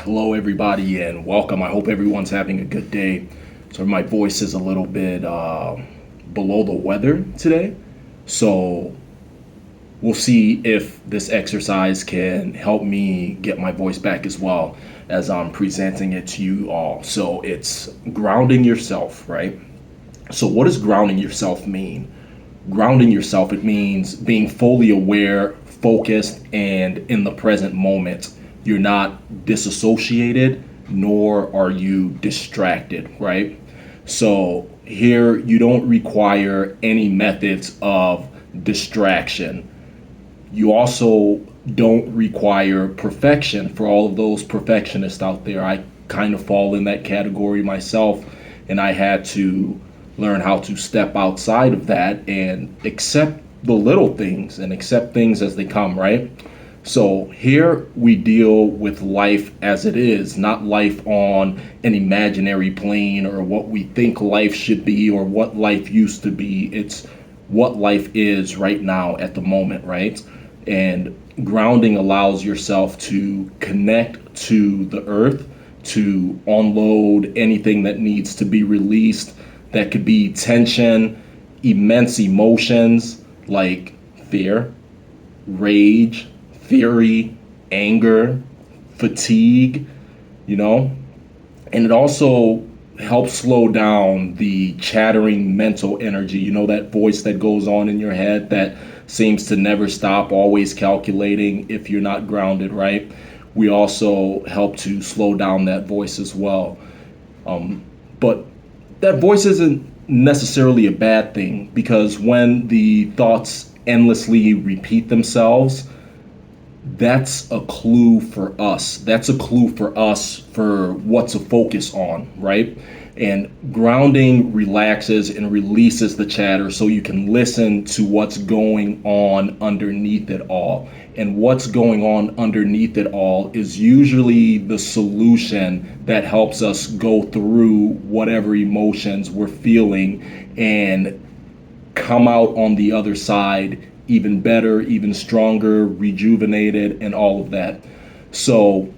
Hello, everybody, and welcome. I hope everyone's having a good day. So, my voice is a little bit below the weather today. So, we'll see if this exercise can help me get my voice back as well as I'm presenting it to you all. So, it's grounding yourself, right? So, what does grounding yourself mean? Grounding yourself, it means being fully aware, focused, and in the present moment. You're not disassociated, nor are you distracted, right? So here you don't require any methods of distraction. You also don't require perfection. For all of those perfectionists out there, I kind of fall in that category myself, and I had to learn how to step outside of that and accept the little things and accept things as they come, right? So here we deal with life as it is, not life on an imaginary plane or what we think life should be or what life used to be. It's what life is right now at the moment, right? And grounding allows yourself to connect to the earth, to unload anything that needs to be released. That could be tension, immense emotions like fear, rage, fury, anger, fatigue, you know? And it also helps slow down the chattering mental energy, that voice that goes on in your head that seems to never stop, always calculating if you're not grounded, right? We also help to slow down that voice as well. But that voice isn't necessarily a bad thing because when the thoughts endlessly repeat themselves, that's a clue for us. That's a clue for us for what to focus on, right? And grounding relaxes and releases the chatter so you can listen to what's going on underneath it all. And what's going on underneath it all is usually the solution that helps us go through whatever emotions we're feeling and come out on the other side even better, even stronger, rejuvenated, and all of that. So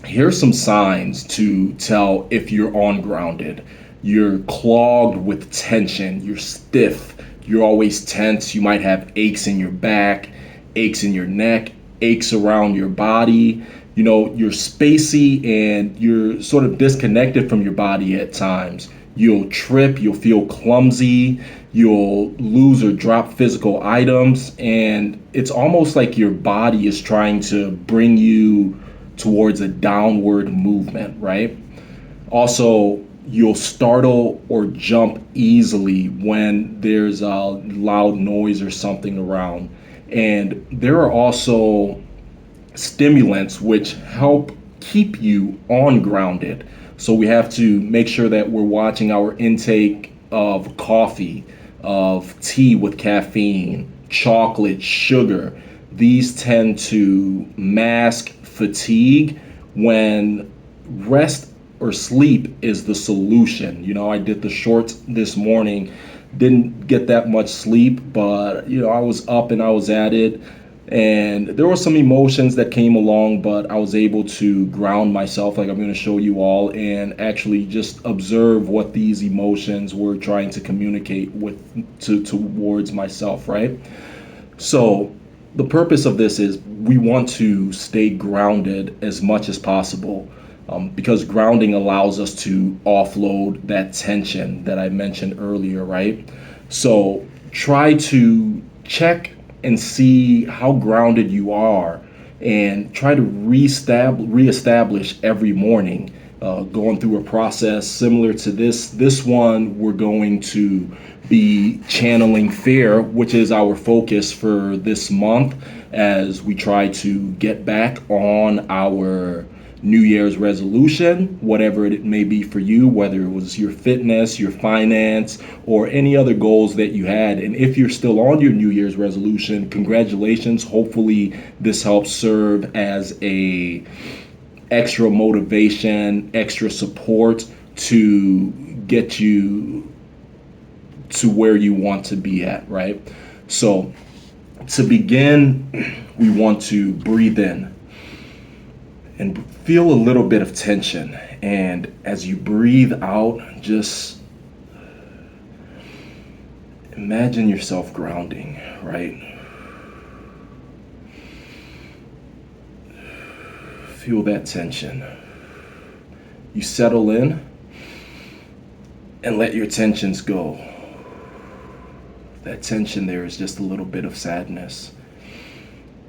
here's some signs to tell if you're ungrounded. You're clogged with tension, you're stiff, you're always tense, you might have aches in your back, aches in your neck, aches around your body. You're spacey and you're sort of disconnected from your body at times. You'll trip, you'll feel clumsy, you'll lose or drop physical items, and it's almost like your body is trying to bring you towards a downward movement, right? Also, you'll startle or jump easily when there's a loud noise or something around. And there are also stimulants which help keep you on grounded. So we have to make sure that we're watching our intake of coffee, of tea with caffeine, chocolate, sugar. These tend to mask fatigue when rest or sleep is the solution. I did the shorts this morning, didn't get that much sleep, but I was up and I was at it. And there were some emotions that came along, but I was able to ground myself, like I'm going to show you all, and actually just observe what these emotions were trying to communicate towards myself, right? So the purpose of this is we want to stay grounded as much as possible, because grounding allows us to offload that tension that I mentioned earlier, right? So try to check and see how grounded you are and try to reestablish every morning, going through a process similar to this one. We're going to be channeling fear, which is our focus for this month, as we try to get back on our New Year's resolution, whatever it may be for you, whether it was your fitness, your finance, or any other goals that you had. And if you're still on your New Year's resolution, congratulations. Hopefully this helps serve as a extra motivation, extra support to get you to where you want to be at, right? So to begin, we want to breathe in. And feel a little bit of tension. And as you breathe out, just imagine yourself grounding, right? Feel that tension. You settle in and let your tensions go. That tension there is just a little bit of sadness.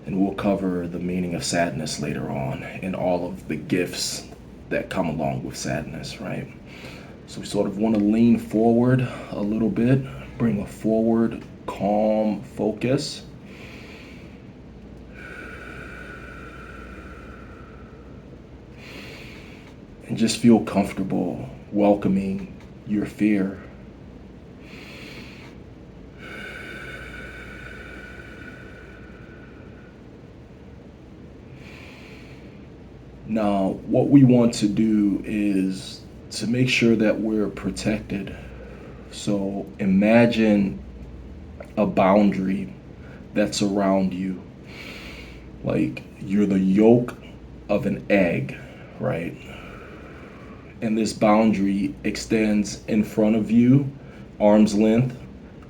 And we'll cover the meaning of sadness later on and all of the gifts that come along with sadness, right? So we sort of want to lean forward a little bit, bring a forward, calm focus. And just feel comfortable welcoming your fear. Now, what we want to do is to make sure that we're protected. So imagine a boundary that's around you. Like you're the yolk of an egg, right? And this boundary extends in front of you, arm's length,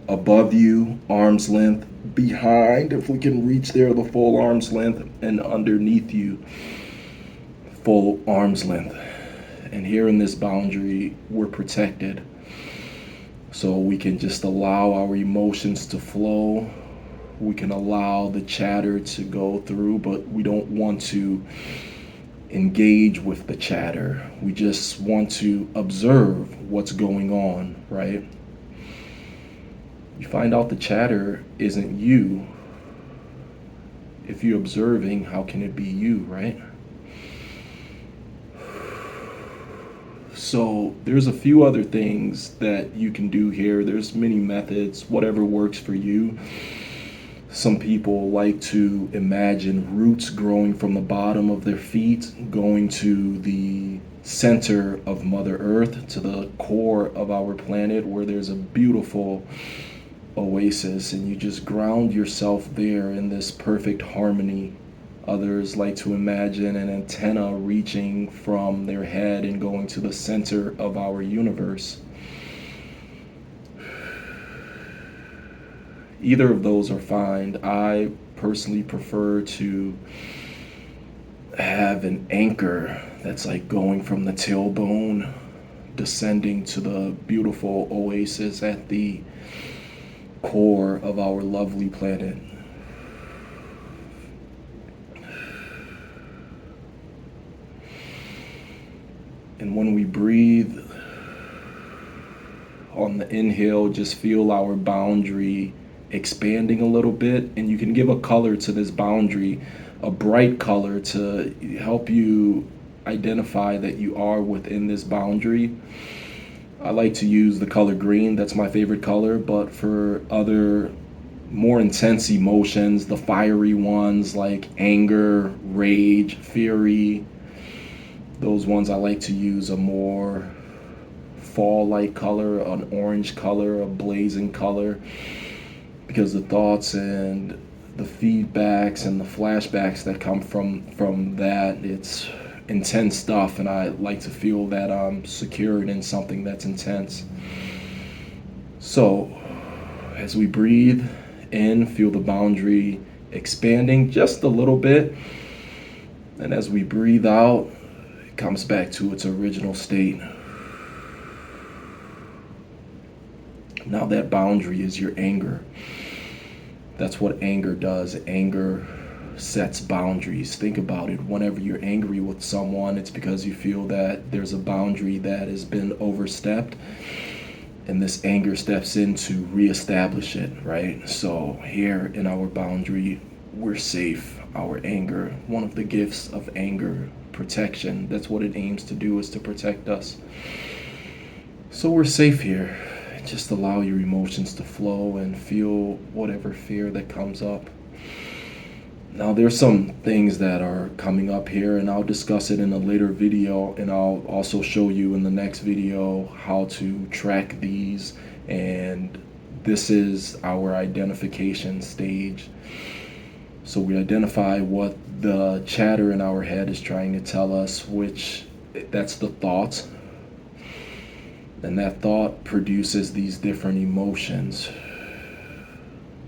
above you, arm's length, behind, if we can reach there, the full arm's length, and underneath you, full arm's length. And here in this boundary, we're protected. So we can just allow our emotions to flow. We can allow the chatter to go through, but we don't want to engage with the chatter. We just want to observe what's going on, right? You find out the chatter isn't you. If you're observing, how can it be you, right? So there's a few other things that you can do here. There's many methods, whatever works for you. Some people like to imagine roots growing from the bottom of their feet, going to the center of Mother Earth, to the core of our planet, where there's a beautiful oasis, and you just ground yourself there in this perfect harmony. Others like to imagine an antenna reaching from their head and going to the center of our universe. Either of those are fine. I personally prefer to have an anchor that's like going from the tailbone, descending to the beautiful oasis at the core of our lovely planet. And when we breathe, on the inhale, just feel our boundary expanding a little bit. And you can give a color to this boundary, a bright color, to help you identify that you are within this boundary. I like to use the color green. That's my favorite color. But for other more intense emotions, the fiery ones like anger, rage, fury, those ones I like to use a more fall-like color, an orange color, a blazing color, because the thoughts and the feedbacks and the flashbacks that come from that, it's intense stuff, and I like to feel that I'm secured in something that's intense. So as we breathe in, feel the boundary expanding just a little bit, and as we breathe out, it comes back to its original state. Now that boundary is your anger. That's what anger does. Anger sets boundaries. Think about it. Whenever you're angry with someone, it's because you feel that there's a boundary that has been overstepped, and this anger steps in to reestablish it, right? So here in our boundary, we're safe. Our anger, one of the gifts of anger, protection. That's what it aims to do, is to protect us. So we're safe here. Just allow your emotions to flow and feel whatever fear that comes up. Now there's some things that are coming up here, and I'll discuss it in a later video, and I'll also show you in the next video how to track these, and this is our identification stage. So we identify what the chatter in our head is trying to tell us, which that's the thought. And that thought produces these different emotions.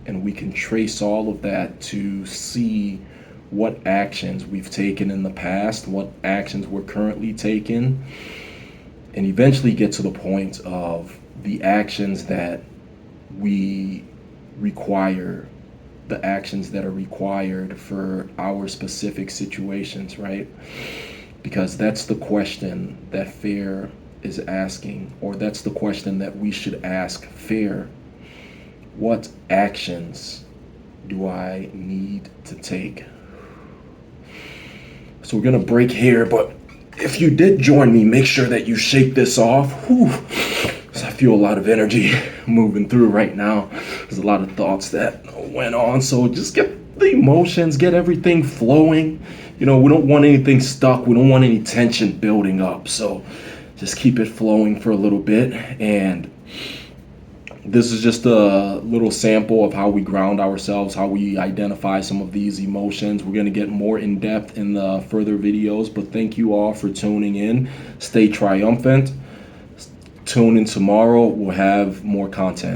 And we can trace all of that to see what actions we've taken in the past, what actions we're currently taking, and eventually get to the point of the actions that we require, the actions that are required for our specific situations, right? Because that's the question that FAIR is asking, or that's the question that we should ask FAIR. What actions do I need to take? So we're gonna break here, but if you did join me, make sure that you shake this off. Whew. I feel a lot of energy moving through right now. There's a lot of thoughts that went on, so just get the emotions, get everything flowing. We don't want anything stuck. We don't want any tension building up. So just keep it flowing for a little bit. And this is just a little sample of how we ground ourselves, how we identify some of these emotions. We're going to get more in depth in the further videos, but thank you all for tuning in. Stay triumphant. Tune in tomorrow. We'll have more content.